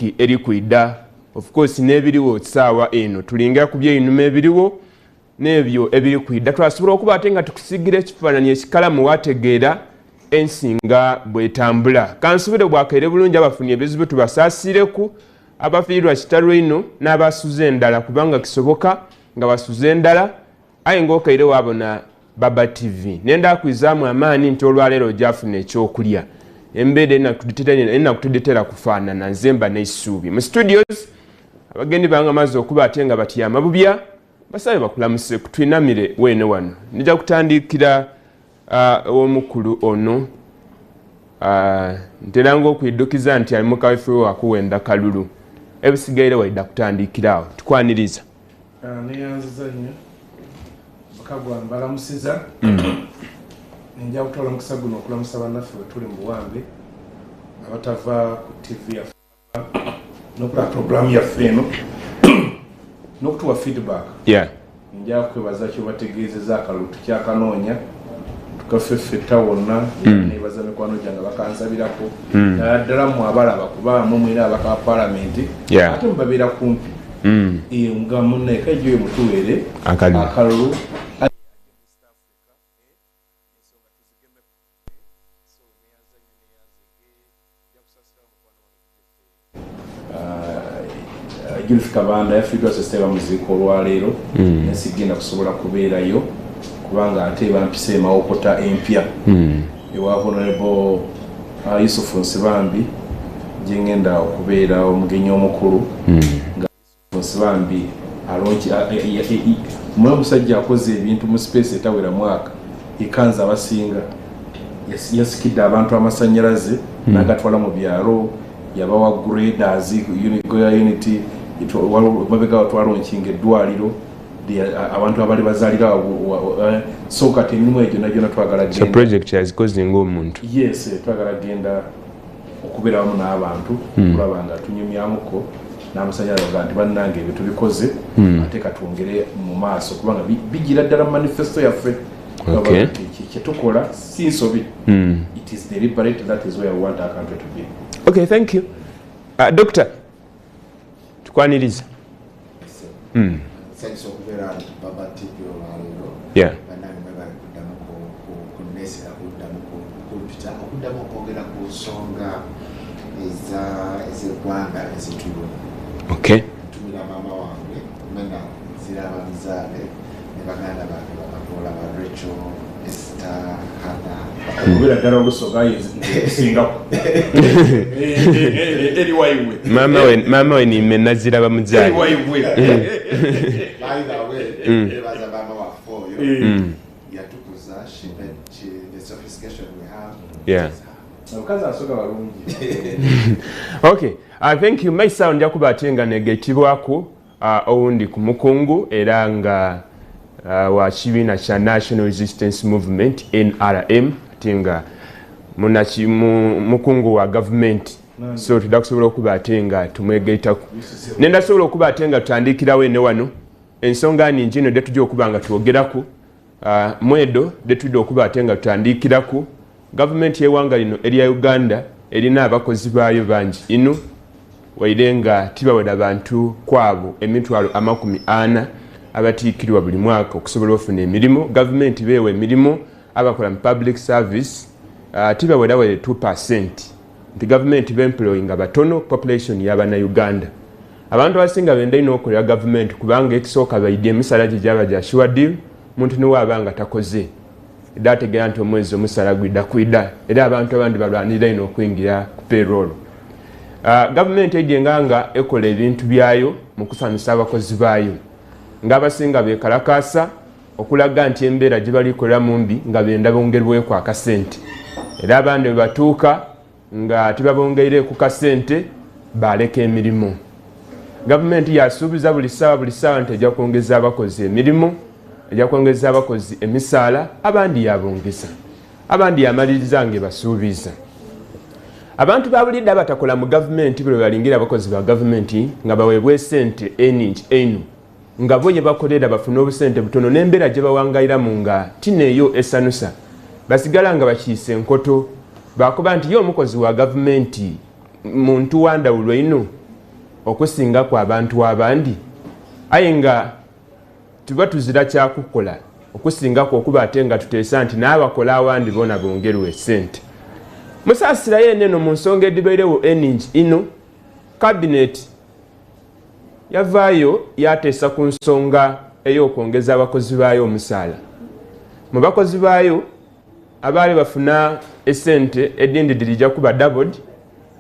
wiiki eri kwidda of course n'ebiriwo saawa eno tulinga ku by'ennyuma ebiriwo n'ebyo ebiri kwidda twasobola okuba ate nga tukusigira ekifaananyi ekikalamu wategeera ensi nga bwetambula kansubire bwakaire bulungi abafunye ebizibu tubasaasireku abafiirwa kitalo eno n'abasuze endala kubanga kisoboka nga basuze endala aye ng'okaire waabona Baba TV nenda kwizaamu amaani nti olwaleero gyafuna ekyokulya embeera enakutudetera kufaanana nzemba n'essuubi mu studios abagendi bange amaze okuba ate nga batyama bubya basabe bakulamuse kutwinamire weene wano nija kutandikira omukulu ono ntera ng'okwiddukiza nti ali mu kaweefube wakuwenda kalulu ebisigaire waidda kutandikiraawo tukwaniriza neyanziza nnyo bakagwa mbalamusiza nja kutwala mukisa guno okulamusa bannaffe bwe tuli mu buwambe abatava ku TV yaffe n'okulaba programu yaffe eno n'okutuwa feedback nja kwebaza kyobategeezeza akalulu tukyakanoonya tukafeffetta wonna nebaza mikwano gyange bakansabirako naddala mu abalaba kuba mumwera abaka palamenti ate mubabeera kumpi nga munne KAIJA mutuweere akalulu Gilf Kabanda yafiddwa sesiteba muziiko olwaleero nesigenda kusobola kubeerayo kubanga ate bampise emawokota empya ewa Honorable Yusufu Nsibambi gyengenda okubeera omugenyi omukulu nga Nsibambi alonki mwe omusajja akoze ebintu mu space etawera mwaka ikanza abasinga yasikidde abantu amasannyalaze n'agatwala mu byalo yabawa graders unity mabega twalonkinga eddwaliro abantu abali bazaalira so kati emimu egyo nagyona twagala genda project yazikoze ng'omuntu twagala genda okubeera wamu n'abantu kulaba nga tunyumyamuko n'amasanyalaze nti bannange ebyo tubikoze ate katwongere mu maaso kubanga bigira ddala mu manifesto yaffe kyetukola si nsobi it is deliberate. That is where we want our country to be. Okay, thank you. Doctor, tukwaniriza. Thanks for Baba TV olwaleero. Yeah. Bannange bali kuddamu kunneesera kuddamu okwogera ku nsonga ez'eggwanga ezitulo. Okay. Ntumira maama wange mena ziraba bizaale ne baganda bange bakatoola ba Rachel, Esther, Hannah. Okubeera ddala olusoga ezisingako. Eri waiwe. Maama we nimme naziraba muzaale. Eri waiwe. By the way, ebaza maama waffe oyo yatukuza the sophistication we have. Yeah. Omukazi asoga balungi. Okay. Thank you. Misala nja kuba ate nga negetibwako owundi ku mukungu era nga wa kibiina kya National Resistance Movement NRM ate nga mukungu wa Gavumenti. So tudda kusobola okuba ate nga tumwegaitaku. Nenda sobola okuba ate nga tutandikirawo ene wano ensonga nnyingi ino de tujja okuba nga twogeraku mwedo de tujja okuba ate nga tutandikiraku Gavumenti y'eggwanga lino erya Uganda erina abakozi baayo bangi ino waire nga tibawera bantu kwabo emitwalo 40 abatiikirwa buli mwaka okusobola ofuna emirimu. Gavumenti beewa emirimu abakola mu public service tibawera 2%. Nti Gavumenti b'employinga batono population y'abana Uganda. Abantu abasinga benda ino okolera Gavumenti kubanga ekisooka baidye emisala gye gyaba gya sure deal muntu ne waabanga takoze. Dategera nti omwezi omusala gwidda kwidda era abantu abandi balwanirira ino okuyingira ku payroll. Gavumenti egyenga ekola ebintu byayo mu kusanyusa abakozi baayo ng'abasinga beekalakaasa okulaga nti embeera gye balikolera mu mbi nga benda bongerweku akasente era abandi bwe batuuka nga tebabongeire ku kasente baleka emirimu. Gavumenti yasuubiza buli ssaawa nti ejja kwongeza abakozi emirimu, ejja kwongeza abakozi emisaala, abandi yabongeza, abandi yamaliriza ng'ebasuubiza. Abantu babulidde abatakola mu Gavumenti bwe balingira abakozi ba Gavumenti nga baweebwa sente eningi eno nga bo ye bakolera bafuna obusente butono n'embeera gye bawangayiramu nga tineeyo esanusa basigala nga bakiise enkoto bakuba nti ye omukozi wa Gavumenti muntu wandawulo ino okusinga ku abantu abandi aye nga tuba tuzira kyakukola okusinga ku okuba ate nga tuteesa nti n'abakola awandi bona bongerwa essente musaasira yeneno mu nsonga edibairewo eningi ino cabinet yavaayo yateesa ku nsonga ey'okwongeza abakozi baayo omusaala mu bakozi baayo abaali bafuna essente edindi dirijja kuba doubled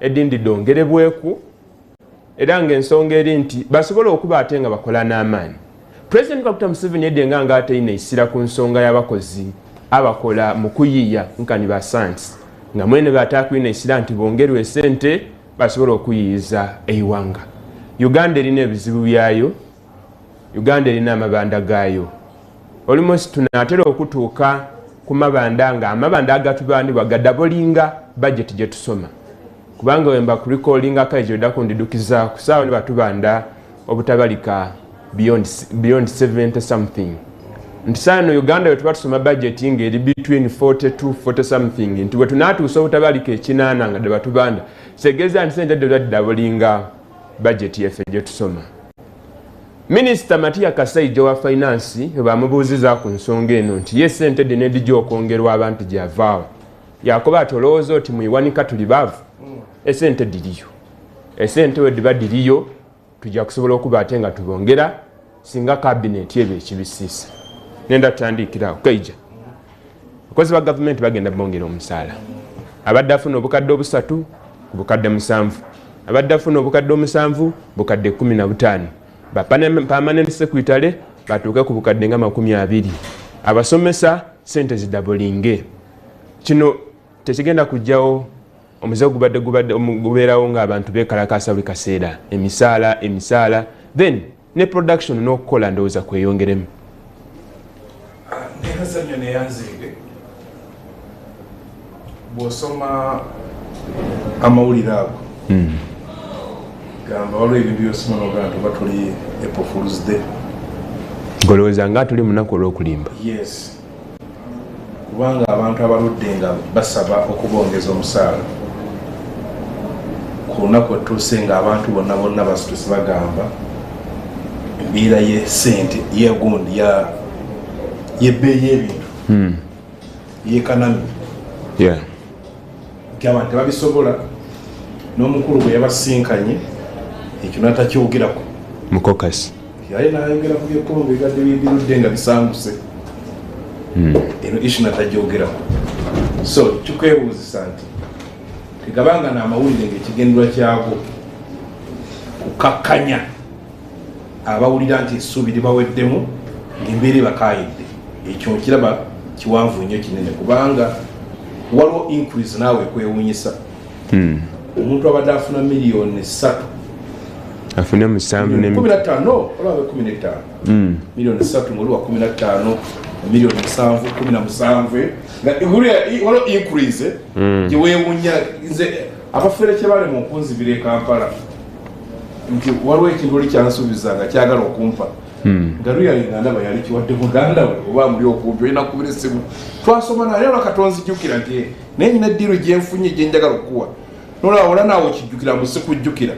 edindi dongerebweku era ng'ensonga eri nti basobola okuba ate nga bakola n'amaanyi President Dr. Museveni yedenga nga ateyina essira ku nsonga y'abakozi abakola mu kuyiiya nkani ba science nga mwene batakwina essira nti bongerwe essente basobola okuyiiyiza eiwanga Uganda erina ebizibu byayo Uganda erina amabanda gaayo almost tunatera okutuuka ku mabanda nga amabanda agatubandibwa gadabolinga budget gye tusoma kubanga wemba kulikollinga KAIJA dakundidukiza kusaawa ne batubanda obutabalika beyond 70 something nti saano Uganda wetuba tusoma budget ngeri between 40 to 40 something nti bwe tunatuusa obutabalika ekinaana nga debatubanda segeza nti sente dabolinga budget yeffe gye tusoma Minister Matia Kasaijo wa Finance bamubuuziza ku nsonga eno nti ye sente dine dijja okwongerwa abantu gyavaawo yakoba atolowooza oti muyiwanika tuli baavu esente diriyo esente we diba diriyo tujja kusobola okuba ate nga tubongera singa cabinet ebe ekibisiisa nenda tutandikirawo KAIJA abakozi ba gavumenti bagenda bongera omusaala abadde afuna obukadde 3 ku bukadde 7 abadde afuna obukadde 7 bukadde 15 permanent secretary batuuke ku bukadde nga 20 abasomesa sente zidabolinge kino tekigenda kujjawo omuze gubeerawo ng'abantu beekalakasa buli kaseera emisaala then ne production n'okukola ndowooza kweyongeremu nerazanyo neyanzige bw'osoma amawulire ago gamba waliwo ebintu byosoma nogaa nti oba tuli April Fool's Day golowooza nga tuli munaku olw'okulimba yes kubanga abantu abaludde nga basaba okubongeza omusaala ku lunaku etuuse nga abantu bonna basituse bagamba embeera y'esente yegundi yebbeeyi y'ebintu yekanami nti abantu tebabisobola n'omukulu bwe yabasinkanye ekyo natakyogerako mukokasi yaye nayogera ku byekombe egadde birudde nga bisanguse eno ishu natajyogerako so kikwebuuzisa nti tegabanga n'amawulire ng'ekigendera kyago kukakkanya abawulira nti essuubi libaweddemu ng'embeera ebakaayidde ekyo nkiraba kiwanvu nnyo kinene kubanga waliwo increase naawe ekwewuunyisa omuntu abadde afuna miliyoni 3 afune 15 olabe 15 miliyoni 3 ng'oliwa 15 miliyoni 7 17 waliwo increase gyeweewuunya nze abafere kye bali mu nkunzibira e Kampala nti waliwo ekintu oli kyansuubiza nga kyagala okumpa nga luyalinga ndaba yali kiwadde muganda we oba muli okumpi olina kubira essimu twasoma naye olwakatonzijjukira nti naye nyina eddiiro gyenfunye gyenjagala okuwa nolawula naawe okijjukira musi kujjukira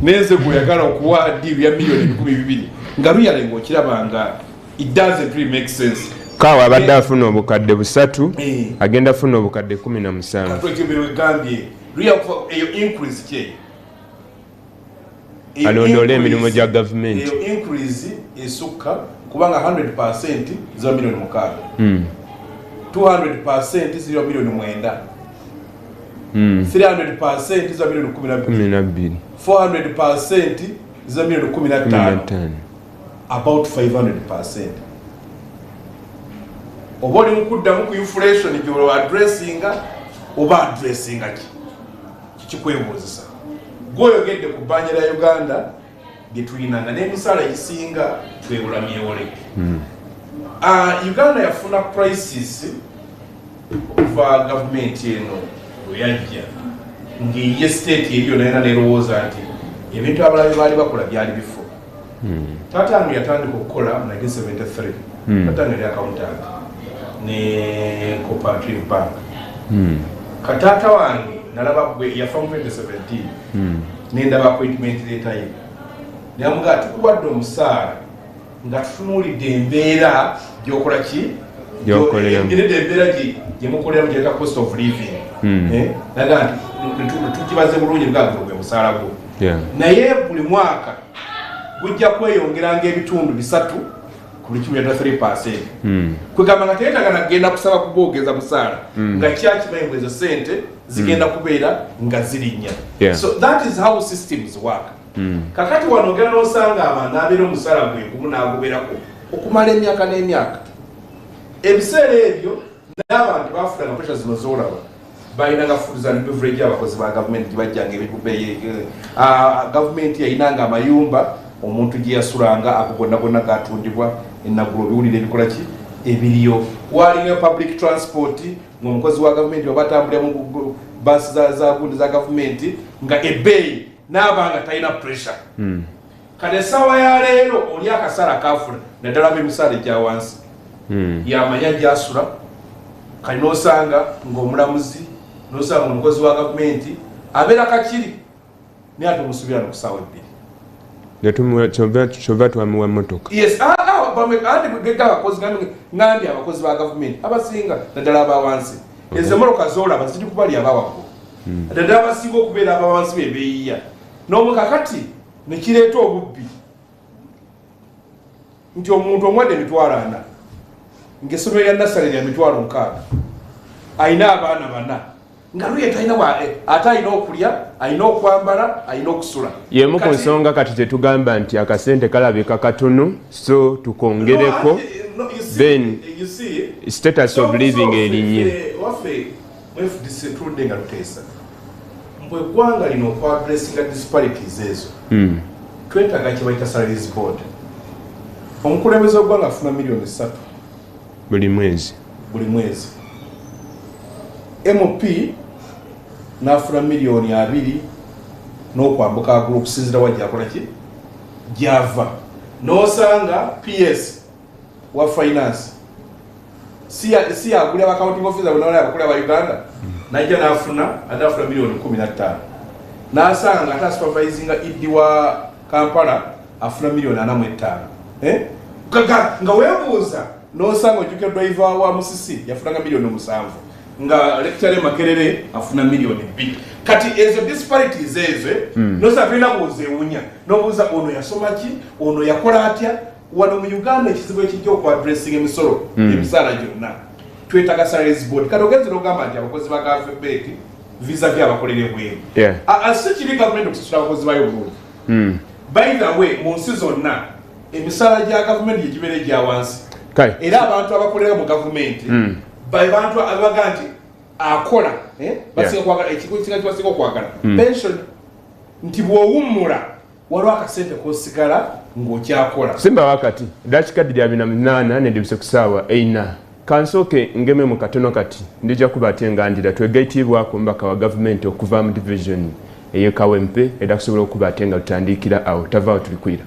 nenze gweyagala okuwa ddiiro ya miliyoni 200 nga luyalinga okirabanga it doesn't really make sense kawa abadde afuna obukadde 3 agenda afuna obukadde 17 katwekembere wegambye eyo increase kyeyo alondoola emirimu gya gavumenti eyo increase esukka kubanga 100% ziba miliyoni 6 200% ziba miliyoni 9 300% ziba miliyoni 12 400% ziba miliyoni 15 about 500%. Oba oli mukuddamu ku inflation gy'olwa addressinga oba addressinga ki kikwebuuzisa gw'oyogedde ku bbanja lya Uganda lye tulinanga n'emisaala egisinga twebulamyewole Uganda yafuna crisis okuva gavumenti eno bwe yajja ng'eye state ebyo naye nerowooza nti ebintu abalabe baali bakola byali bifo taata wange yatandika okukola mu 1973 taata wange yali accountant ne Cooperative Bank kataata wange nalaba bwe yafa mu 2017 nendaba appointment letter ye namuga tukubadde omusaala nga tutunuulidde embeera gyokola ki embeera gyemukoleramu gyeta cost of living naga nti tukibaze bulungi bwagwe gwe musaala gwo naye buli mwaka gujja kweyongeranga ebitundu 3 ku 3%. Kwegamba nga teetagana kugenda kusaba kubogeza musaala nga kyakimanyi ezo sente zigenda kubeera nga zirinnya. So that is how systems work. Kakati wano ogenda n'osanga abantu abeera omusaala gwe gumu n'agubeerako okumala emyaka n'emyaka. Ebiseera ebyo n'abantu baafuna nga pressure zino zoolaba balina nga food and beverage abakozi ba gavumenti gibajjanga ebikubeye gavumenti yayinanga amayumba omuntu gye yasulanga ako gonna gatundibwa ennagulo biwulire ebikola ki ebiriyo walinga public transport ng'omukozi wa gavumenti oba atambulira mu basi za gundi za gavumenti nga ebbeeyi n'abanga talina pressure kale essaawa ya leero oli akasala kafuna naddala b'emisaala egya wansi yamanya gy'asula kale n'osanga ng'omulamuzi n'osanga omukozi wa gavumenti abeera kakiri naye ate omusubira no ku ssaawa 2 kyova twamuwa mmotoka. Yes, ngambye abakozi ba gavumenti abasinga naddala abawansi ezo emmotoka zoolaba ziri kubali abawaggulu naddala abasinga okubeera abawansi bebeeyiya n'omukakati ne kireeta obubbi nti omuntu omwadde emitwalo 4 ng'essomero lya nasale lya mitwalo 6 ayina abaana 4 nga luye talina ate alina okulya alina okwambala alina okusula yemu ku nsonga kati tetugamba nti akasente kalabika katono so tukongereko then status of living erinye waffe FDC tuludde nga luteesa mbwe eggwanga lino okwadressinga disparities ezo twetaaga kye bayita salaries board omukulembeze w'eggwanga afuna million 3 buli mwezi MP nafuna million 2 n'okwambuka agulu okusinzira wajja akola ki gyava n'osanga PS wa finance si aguli aba accounting officer bonawala abakulu aba Uganda najja nafuna million 15 n'asanga ata supervising idi wa Kampala afuna million 45 nga weebuuza n'osanga ojjukira driver wa Musisi yafunanga million 7 nga lecturer Makerere afuna million 2 kati ezo disparities ezo nosa tulina kuzeewunya nobuuza ono yasoma ki ono yakola atya wano mu Uganda ekizibu ekijja okwadressing emisolo emisaala gyonna twetaaga salaries board kati ogenze n'ogamba nti abakozi ba gavumenti visa byabakolere bweru asi kiri gavumenti okusasula abakozi bayo bulungi by the way mu nsi zonna emisaala gya gavumenti gyegibeera egya wansi era abantu abakolera mu gavumenti bantu abaga nti akola basinga kwagala ekikunsinga kibasinga okwagala pension nti bw'owummula waliwo akasente k'osigala ng'okyakola simba wakati dakikaddi lya 48 nedibise ku ssaawa 4 kansooke ngeme mu katono kati ndijja kuba ate ngandira twegayitibwako mbaka wa gavumenti okuva mu division ey'ekawempe era kusobola okuba ate nga tutandikira awo tavaawo tulikwira